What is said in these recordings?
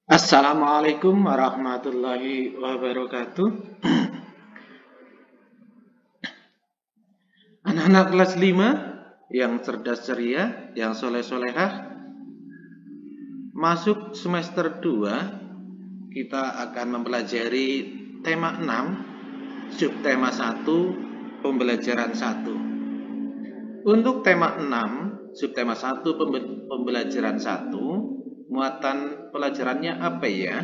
Assalamualaikum warahmatullahi wabarakatuh. Anak-anak kelas 5 yang cerdas ceria, yang soleh-solehah, masuk semester 2, kita akan mempelajari tema 6, subtema 1, pembelajaran 1. Untuk tema 6, subtema 1, pembelajaran 1, muatan pelajarannya apa ya?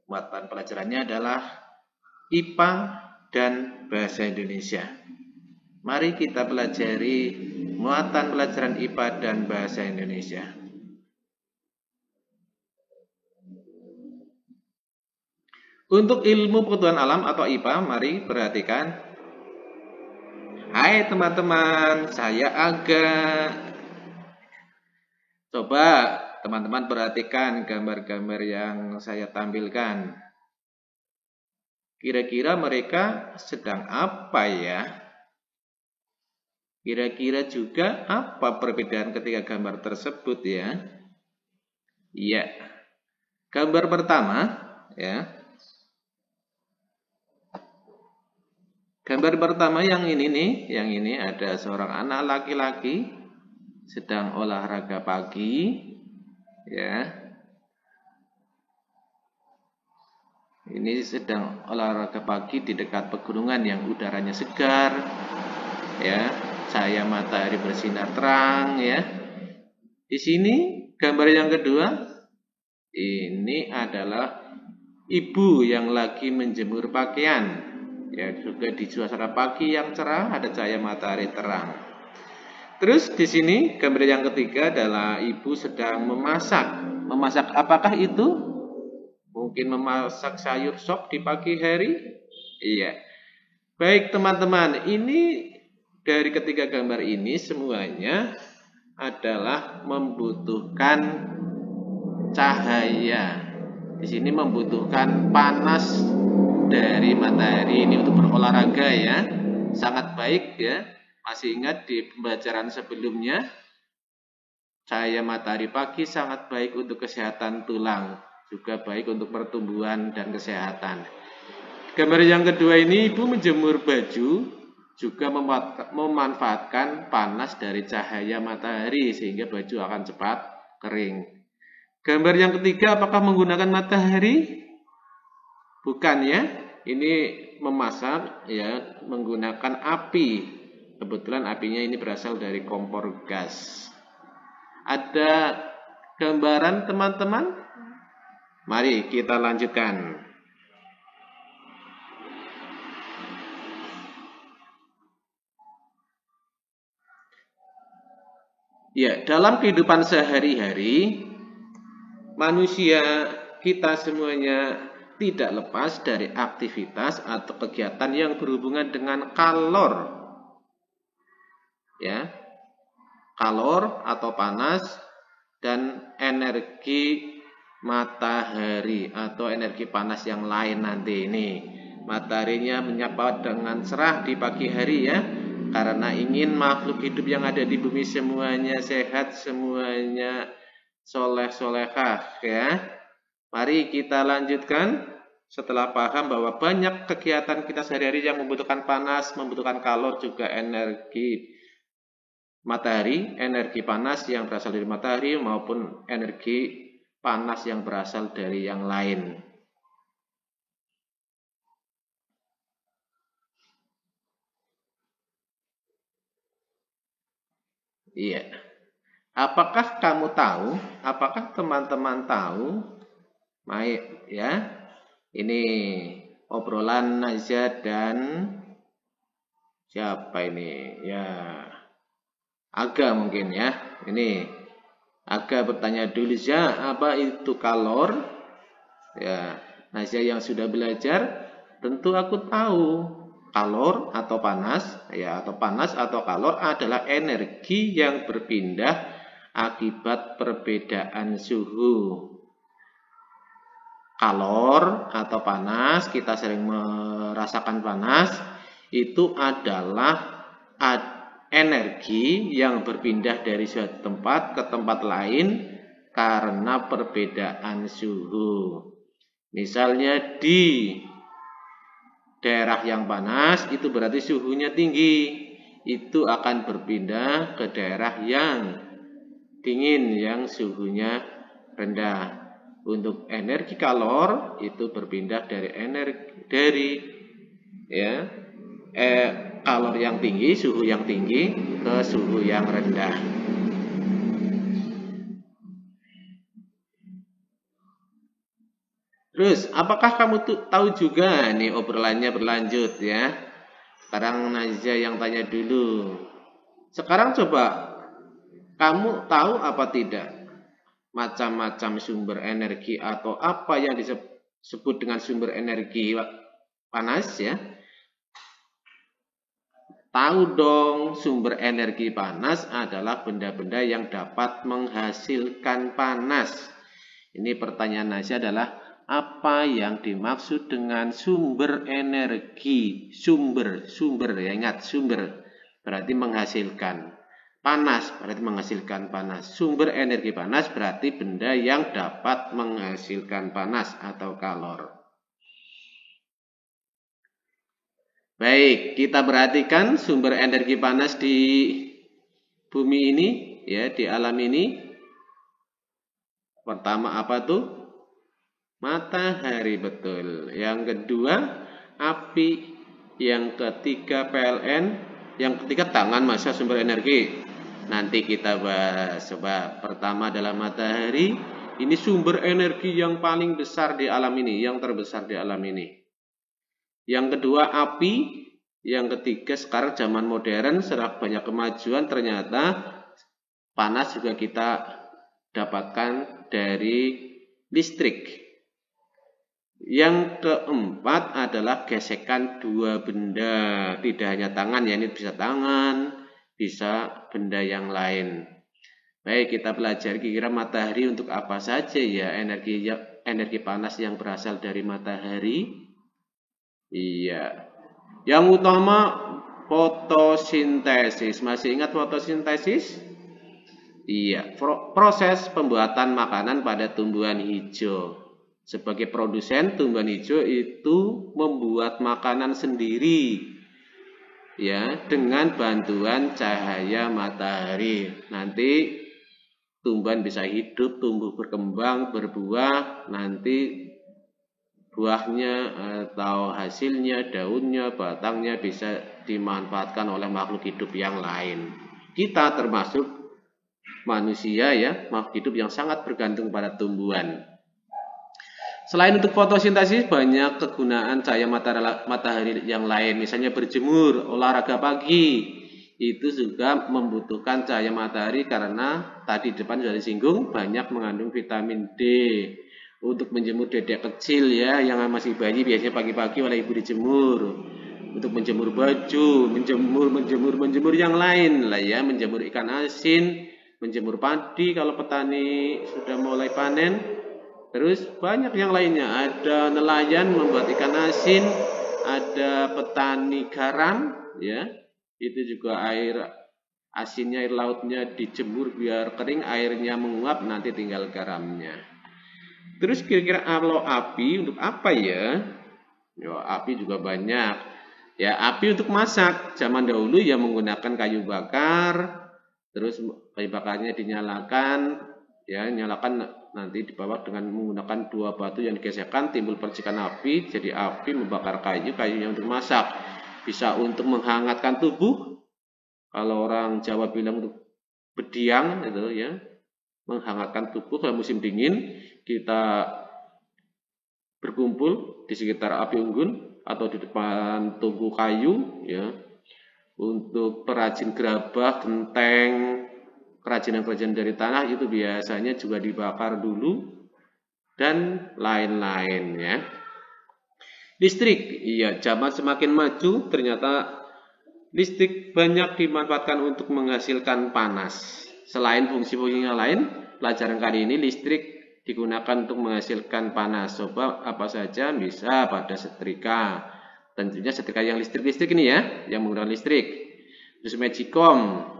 Muatan pelajarannya adalah IPA dan Bahasa Indonesia. Mari kita pelajari muatan pelajaran IPA dan Bahasa Indonesia. Untuk ilmu pengetahuan alam atau IPA, mari perhatikan. Hai teman-teman, saya Aga. Coba teman-teman perhatikan gambar-gambar yang saya tampilkan. Kira-kira mereka sedang apa ya? Kira-kira juga apa perbedaan ketiga gambar tersebut ya? Iya. Gambar pertama ya. Gambar pertama yang ini nih, yang ini ada seorang anak laki-laki sedang olahraga pagi ya. Ini sedang olahraga pagi di dekat pegunungan yang udaranya segar ya. Cahaya matahari bersinar terang ya. Di sini gambar yang kedua, ini adalah ibu yang lagi menjemur pakaian. Ya, juga di suasana pagi yang cerah, ada cahaya matahari terang. Terus di sini gambar yang ketiga adalah ibu sedang memasak. Memasak apakah itu? Mungkin memasak sayur sop di pagi hari? Iya. Baik teman-teman, ini dari ketiga gambar ini semuanya adalah membutuhkan cahaya. Di sini membutuhkan panas dari matahari ini untuk berolahraga ya. Sangat baik ya. Masih ingat di pembelajaran sebelumnya, cahaya matahari pagi sangat baik untuk kesehatan tulang, juga baik untuk pertumbuhan dan kesehatan. Gambar yang kedua ini ibu menjemur baju, juga memanfaatkan panas dari cahaya matahari sehingga baju akan cepat kering. Gambar yang ketiga apakah menggunakan matahari? Bukan ya, ini memasak ya menggunakan api. Kebetulan apinya ini berasal dari kompor gas. Ada gambaran teman-teman? Mari kita lanjutkan. Ya, dalam kehidupan sehari-hari, manusia kita semuanya tidak lepas dari aktivitas atau kegiatan yang berhubungan dengan kalor. Ya. Kalor atau panas dan energi matahari atau energi panas yang lain nanti ini. Mataharinya menyapa dengan cerah di pagi hari ya. Karena ingin makhluk hidup yang ada di bumi semuanya sehat, semuanya soleh-solehah ya. Mari kita lanjutkan. Setelah paham bahwa banyak kegiatan kita sehari-hari yang membutuhkan panas, membutuhkan kalor, juga energi matahari, energi panas yang berasal dari matahari maupun energi panas yang berasal dari yang lain. Iya. Apakah kamu tahu? Apakah teman-teman tahu? Baik, ya. Ini obrolan Najwa dan siapa ini? Ya, Aga mungkin ya. Ini Aga bertanya dulu ya, apa itu kalor? Ya, Najwa yang sudah belajar, tentu aku tahu. Kalor atau panas, ya atau panas atau kalor adalah energi yang berpindah akibat perbedaan suhu. Kalor atau panas, kita sering merasakan panas, itu adalah energi yang berpindah dari suatu tempat ke tempat lain karena perbedaan suhu. Misalnya di daerah yang panas itu berarti suhunya tinggi, itu akan berpindah ke daerah yang dingin yang suhunya rendah. Untuk energi kalor itu berpindah dari kalor yang tinggi, suhu yang tinggi ke suhu yang rendah. Terus, apakah kamu tahu juga nih obrolannya berlanjut ya? Sekarang Nazia yang tanya dulu. Sekarang coba kamu tahu apa tidak macam-macam sumber energi atau apa yang disebut dengan sumber energi panas ya? Tahu dong, sumber energi panas adalah benda-benda yang dapat menghasilkan panas. Ini pertanyaan Nazia adalah apa yang dimaksud dengan sumber energi? Sumber ya, ingat sumber berarti menghasilkan. Panas berarti menghasilkan panas. Sumber energi panas berarti benda yang dapat menghasilkan panas atau kalor. Baik, kita perhatikan sumber energi panas di bumi ini, ya, di alam ini. Pertama apa tuh? Matahari, betul. Yang kedua, api. Yang ketiga, PLN. Yang ketiga, tangan, masa sumber energi. Nanti kita bahas. Coba, pertama adalah matahari. Ini sumber energi yang paling besar di alam ini, yang terbesar di alam ini. Yang kedua, api. Yang ketiga, sekarang zaman modern, setelah banyak kemajuan, ternyata panas juga kita dapatkan dari listrik. Yang keempat adalah gesekan dua benda. Tidak hanya tangan, ya, ini bisa tangan, bisa benda yang lain. Baik, kita pelajari kira-kira matahari untuk apa saja ya energi panas yang berasal dari matahari. Iya. Yang utama fotosintesis. Masih ingat fotosintesis? Iya, proses pembuatan makanan pada tumbuhan hijau. Sebagai produsen, tumbuhan hijau itu membuat makanan sendiri, ya, dengan bantuan cahaya matahari. Nanti tumbuhan bisa hidup, tumbuh berkembang, berbuah, nanti buahnya atau hasilnya, daunnya, batangnya bisa dimanfaatkan oleh makhluk hidup yang lain. Kita termasuk manusia, ya, makhluk hidup yang sangat bergantung pada tumbuhan. Selain untuk fotosintesis, banyak kegunaan cahaya matahari yang lain. Misalnya berjemur, olahraga pagi, itu juga membutuhkan cahaya matahari karena tadi depan sudah disinggung, banyak mengandung vitamin D. Untuk menjemur dedek kecil, ya, yang masih bayi biasanya pagi-pagi oleh ibu dijemur. Untuk menjemur baju, menjemur yang lain lah, ya, menjemur ikan asin, menjemur padi kalau petani sudah mulai panen. Terus banyak yang lainnya, ada nelayan membuat ikan asin, ada petani garam, ya, itu juga air asinnya, air lautnya dijemur biar kering, airnya menguap, nanti tinggal garamnya. Terus kira-kira kalau api untuk apa ya? Ya, api juga banyak. Ya, api untuk masak. Zaman dahulu ya menggunakan kayu bakar, terus kayu bakarnya dinyalakan, ya, nyalakan nanti dibawa dengan menggunakan dua batu yang digesekkan, timbul percikan api, jadi api membakar kayunya untuk masak. Bisa untuk menghangatkan tubuh, kalau orang Jawa bilang untuk bediang, itu, ya, menghangatkan tubuh. Kalau musim dingin kita berkumpul di sekitar api unggun atau di depan tungku kayu, ya, untuk perajin gerabah, genteng, kerajinan-kerajinan dari tanah itu biasanya juga dibakar dulu dan lain-lain, ya. Listrik, iya, zaman semakin maju ternyata listrik banyak dimanfaatkan untuk menghasilkan panas. Selain fungsi-fungsinya lain, pelajaran kali ini listrik digunakan untuk menghasilkan panas. Coba apa saja? Bisa pada setrika. Tentunya setrika yang listrik ini, ya, yang menggunakan listrik. Terus magicom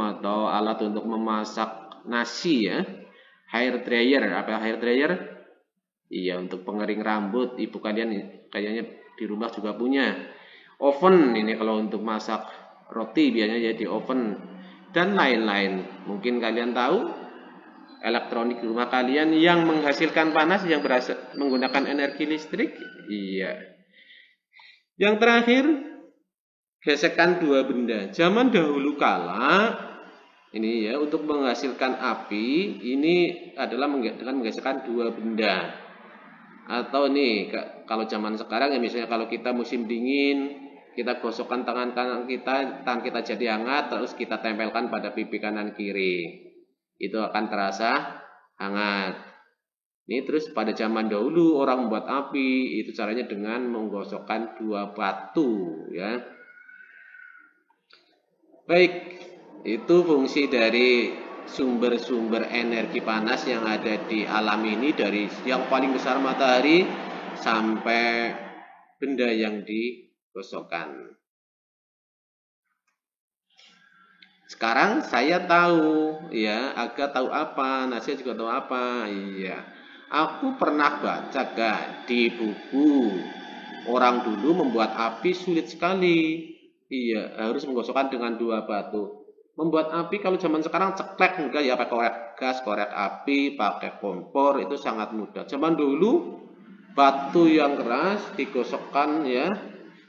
atau alat untuk memasak nasi, ya. hair dryer. Apa hair dryer? Iya, untuk pengering rambut. Ibu kalian kayaknya di rumah juga punya. Oven ini kalau untuk masak roti biasanya ya di oven dan lain-lain. Mungkin kalian tahu elektronik di rumah kalian yang menghasilkan panas yang menggunakan energi listrik. Iya. Yang terakhir, gesekan dua benda. Zaman dahulu kala ini ya untuk menghasilkan api ini adalah dengan menggesekkan dua benda. Atau nih kalau zaman sekarang ya misalnya kalau kita musim dingin, kita gosokkan tangan kanan kita, tangan kita jadi hangat, terus kita tempelkan pada pipi kanan kiri. Itu akan terasa hangat. Ini terus pada zaman dahulu orang membuat api itu caranya dengan menggosokkan dua batu ya. Baik, itu fungsi dari sumber-sumber energi panas yang ada di alam ini, dari yang paling besar matahari sampai benda yang digosokkan. Sekarang saya tahu ya, agak tahu apa, Nasya juga tahu apa. Iya. Aku pernah baca gak di buku orang dulu membuat api sulit sekali. Iya, harus menggosokkan dengan dua batu. Membuat api kalau zaman sekarang ceklek enggak ya, pakai korek gas, korek api, pakai kompor itu sangat mudah. Zaman dulu batu yang keras digosokkan ya,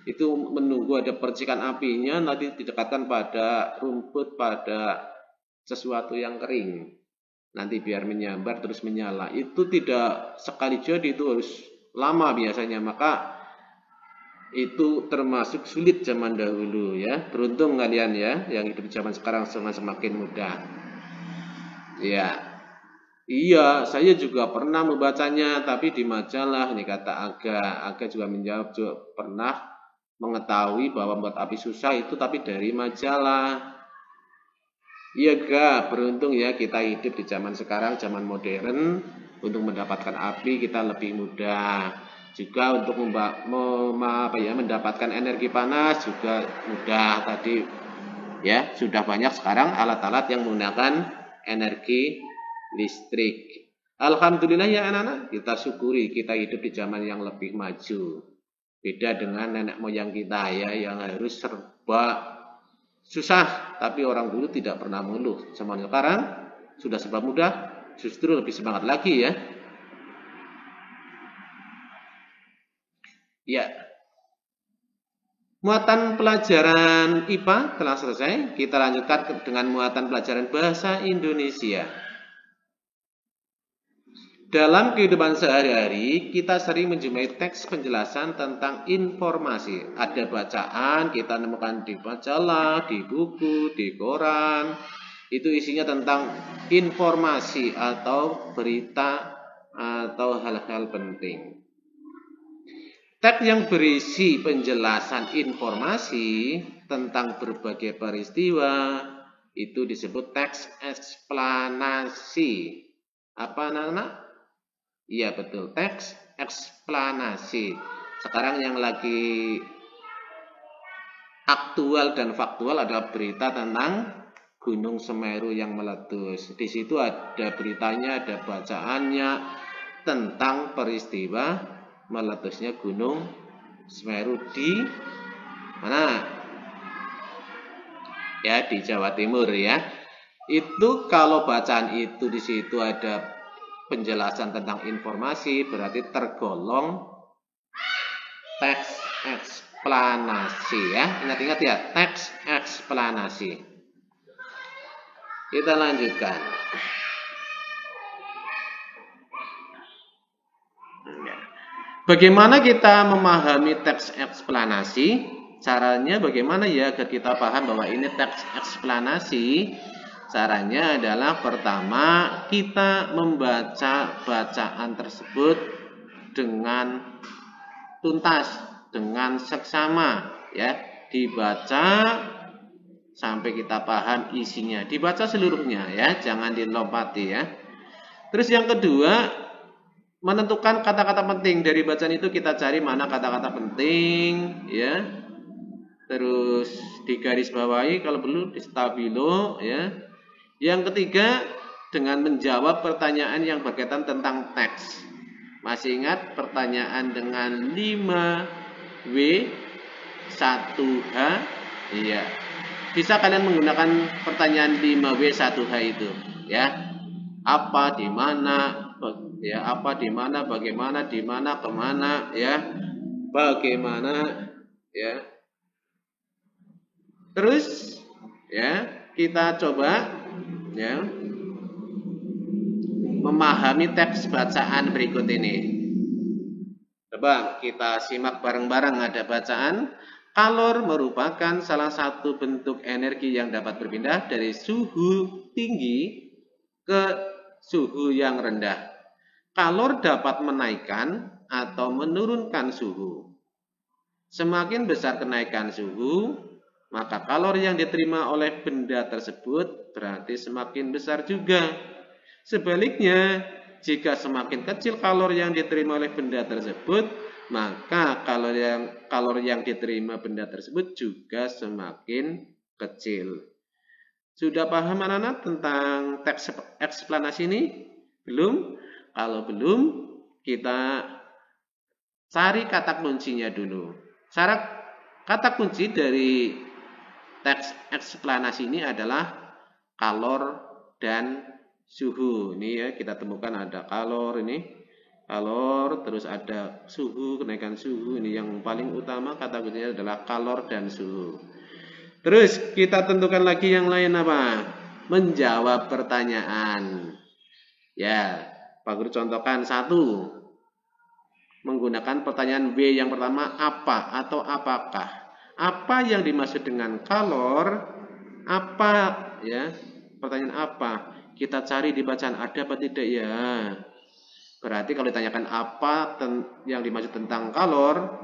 itu menunggu ada percikan apinya, nanti didekatkan pada rumput, pada sesuatu yang kering. Nanti biar menyambar terus menyala. Itu tidak sekali jadi, itu harus lama biasanya, maka itu termasuk sulit zaman dahulu ya. Beruntung kalian ya yang hidup zaman sekarang semakin mudah. Ya. Iya, saya juga pernah membacanya tapi di majalah. Ini kata Aga juga menjawab juga pernah mengetahui bahwa membuat api susah itu tapi dari majalah. Iya Ga, beruntung ya kita hidup di zaman sekarang, zaman modern. Untuk mendapatkan api kita lebih mudah. Juga untuk mendapatkan energi panas juga mudah tadi ya, sudah banyak sekarang alat-alat yang menggunakan energi listrik. Alhamdulillah ya anak-anak, kita syukuri kita hidup di zaman yang lebih maju. Beda dengan nenek moyang kita ya yang harus serba susah, tapi orang dulu tidak pernah mengeluh. Zaman sekarang sudah serba mudah, justru lebih semangat lagi ya. Ya, muatan pelajaran IPA telah selesai. Kita lanjutkan dengan muatan pelajaran bahasa Indonesia. Dalam kehidupan sehari-hari, kita sering menjumpai teks penjelasan tentang informasi. Ada bacaan, kita nemukan di majalah, di buku, di koran. Itu isinya tentang informasi atau berita atau hal-hal penting. Teks yang berisi penjelasan informasi tentang berbagai peristiwa itu disebut teks eksplanasi. Apa anak-anak? Iya betul, teks eksplanasi. Sekarang yang lagi aktual dan faktual adalah berita tentang Gunung Semeru yang meletus. Di situ ada beritanya, ada bacaannya tentang peristiwa meletusnya Gunung Semeru di mana? Ya, di Jawa Timur ya. Itu kalau bacaan itu di situ ada penjelasan tentang informasi, berarti tergolong teks eksplanasi ya. Ingat-ingat ya, teks eksplanasi. Kita lanjutkan. Bagaimana kita memahami teks eksplanasi? Caranya bagaimana ya agar kita paham bahwa ini teks eksplanasi? Caranya adalah pertama kita membaca bacaan tersebut dengan tuntas, dengan seksama ya. Dibaca sampai kita paham isinya. Dibaca seluruhnya ya, jangan dilompati ya. Terus yang kedua, menentukan kata-kata penting dari bacaan itu, kita cari mana kata-kata penting ya. Terus digarisbawahi kalau perlu di stabilo ya. Yang ketiga, dengan menjawab pertanyaan yang berkaitan tentang teks. Masih ingat pertanyaan dengan 5W1H? Iya. Bisa kalian menggunakan pertanyaan 5W1H itu, ya. Apa, di mana, ya, apa, di mana, bagaimana, di mana, kemana, ya. Bagaimana, ya. Terus, ya, kita coba, ya, memahami teks bacaan berikut ini. Coba kita simak bareng-bareng. Ada bacaan, kalor merupakan salah satu bentuk energi yang dapat berpindah dari suhu tinggi ke suhu yang rendah. Kalor dapat menaikkan atau menurunkan suhu. Semakin besar kenaikan suhu, maka kalor yang diterima oleh benda tersebut berarti semakin besar juga. Sebaliknya, jika semakin kecil kalor yang diterima oleh benda tersebut, maka kalor yang diterima benda tersebut juga semakin kecil. Sudah paham anak-anak tentang teks eksplanasi ini? Belum? Kalau belum, kita cari kata kuncinya dulu. Kata kunci dari teks eksplanasi ini adalah kalor dan suhu. Ini ya, kita temukan ada kalor ini, kalor, terus ada suhu, kenaikan suhu. Ini yang paling utama, kata kuncinya adalah kalor dan suhu. Terus kita tentukan lagi yang lain apa? Menjawab pertanyaan. Ya, Pak Guru contohkan 1. Menggunakan pertanyaan W yang pertama, apa atau apakah. Apa yang dimaksud dengan kalor? Apa, ya? Pertanyaan apa? Kita cari di bacaan, ada apa tidak ya? Berarti kalau ditanyakan apa yang dimaksud tentang kalor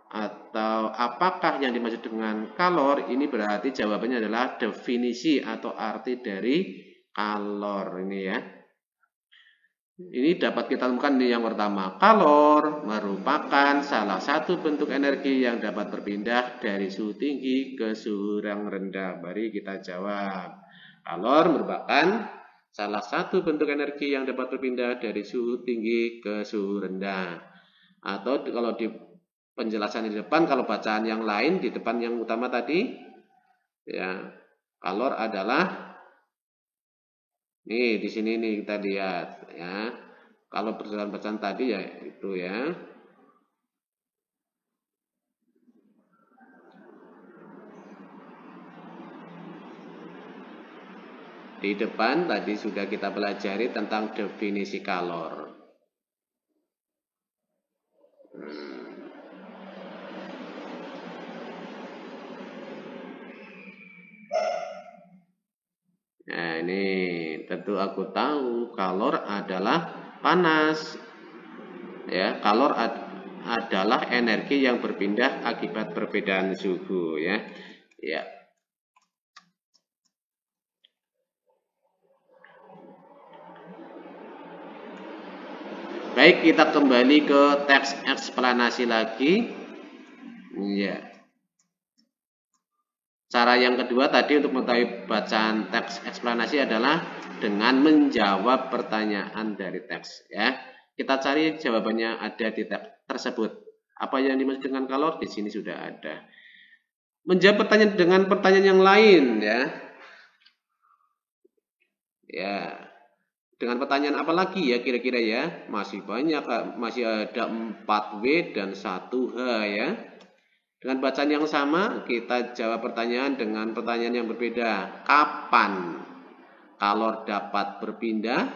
atau apakah yang dimaksud dengan kalor, ini berarti jawabannya adalah definisi atau arti dari kalor ini ya. Ini dapat kita temukan di yang pertama. Kalor merupakan salah satu bentuk energi yang dapat berpindah dari suhu tinggi ke suhu yang rendah. Mari kita jawab. Kalor merupakan salah satu bentuk energi yang dapat berpindah dari suhu tinggi ke suhu rendah. Atau kalau di penjelasan di depan, kalau bacaan yang lain di depan yang utama tadi, ya, kalor adalah nih di sini nih kita lihat ya. Kalau bacaan tadi ya itu ya. Di depan tadi sudah kita pelajari tentang definisi kalor. Nah, ini tentu aku tahu kalor adalah panas. Ya, kalor adalah energi yang berpindah akibat perbedaan suhu ya. Ya. Baik, kita kembali ke teks eksplanasi lagi. Ya. Cara yang kedua tadi untuk mengetahui bacaan teks eksplanasi adalah dengan menjawab pertanyaan dari teks ya. Kita cari jawabannya ada di teks tersebut. Apa yang dimaksud dengan kalor? Di sini sudah ada. Menjawab pertanyaan dengan pertanyaan yang lain ya. Ya. Dengan pertanyaan apa lagi ya kira-kira ya? Masih banyak, masih ada 4W dan 1H ya. Dengan bacaan yang sama, kita jawab pertanyaan dengan pertanyaan yang berbeda. Kapan kalor dapat berpindah?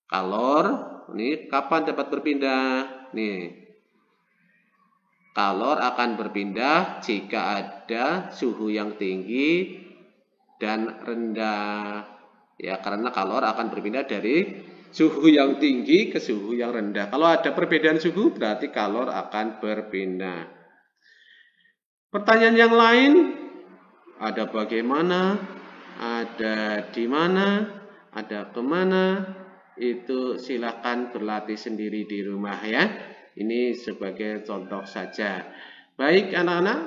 Kalor, ini kapan dapat berpindah? Nih, kalor akan berpindah jika ada suhu yang tinggi dan rendah. Ya, karena kalor akan berpindah dari suhu yang tinggi ke suhu yang rendah. Kalau ada perbedaan suhu, berarti kalor akan berpindah. Pertanyaan yang lain, ada bagaimana, ada di mana, ada kemana, itu silakan berlatih sendiri di rumah ya. Ini sebagai contoh saja. Baik anak-anak,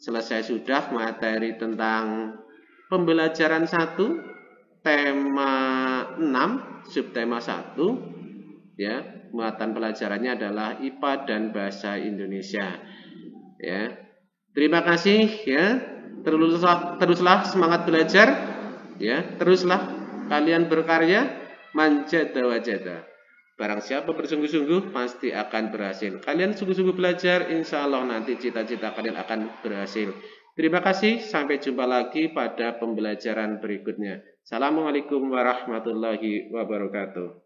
selesai sudah materi tentang pembelajaran 1. tema 6, subtema 1, ya. Muatan pelajarannya adalah IPA dan Bahasa Indonesia. Ya. Terima kasih ya. Teruslah semangat belajar ya. Teruslah kalian berkarya, manjada wajada. Barang siapa bersungguh-sungguh pasti akan berhasil. Kalian sungguh-sungguh belajar, insya Allah nanti cita-cita kalian akan berhasil. Terima kasih, sampai jumpa lagi pada pembelajaran berikutnya. Assalamualaikum warahmatullahi wabarakatuh.